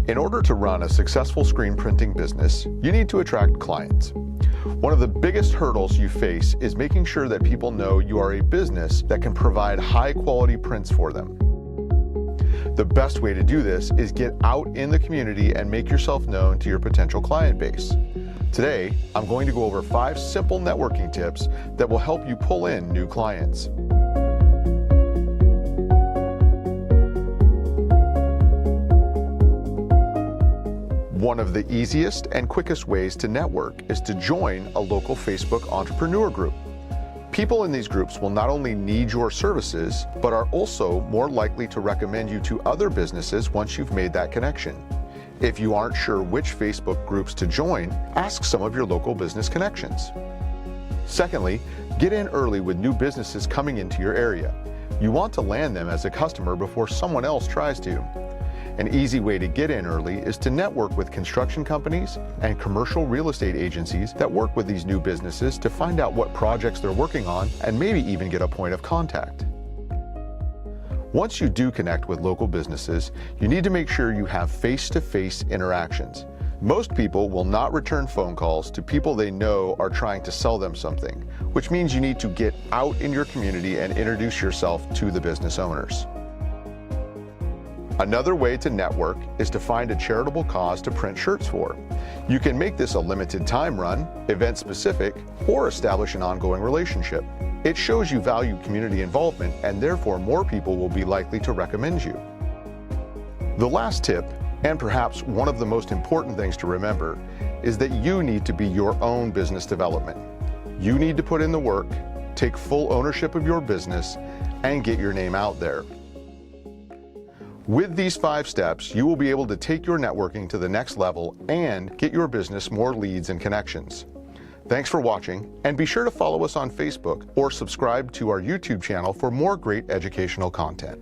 In order to run a successful screen printing business, you need to attract clients. One of the biggest hurdles you face is making sure that people know you are a business that can provide high-quality prints for them. The best way to do this is get out in the community and make yourself known to your potential client base. Today, I'm going to go over 5 simple networking tips that will help you pull in new clients. One of the easiest and quickest ways to network is to join a local Facebook entrepreneur group. People in these groups will not only need your services, but are also more likely to recommend you to other businesses once you've made that connection. If you aren't sure which Facebook groups to join, ask some of your local business connections. Secondly, get in early with new businesses coming into your area. You want to land them as a customer before someone else tries to. An easy way to get in early is to network with construction companies and commercial real estate agencies that work with these new businesses to find out what projects they're working on and maybe even get a point of contact. Once you do connect with local businesses, you need to make sure you have face-to-face interactions. Most people will not return phone calls to people they know are trying to sell them something, which means you need to get out in your community and introduce yourself to the business owners. Another way to network is to find a charitable cause to print shirts for. You can make this a limited time run, event specific, or establish an ongoing relationship. It shows you value community involvement, and therefore more people will be likely to recommend you. The last tip, and perhaps one of the most important things to remember, is that you need to be your own business development. You need to put in the work, take full ownership of your business, and get your name out there. With these 5 steps, you will be able to take your networking to the next level and get your business more leads and connections. Thanks for watching, and be sure to follow us on Facebook or subscribe to our YouTube channel for more great educational content.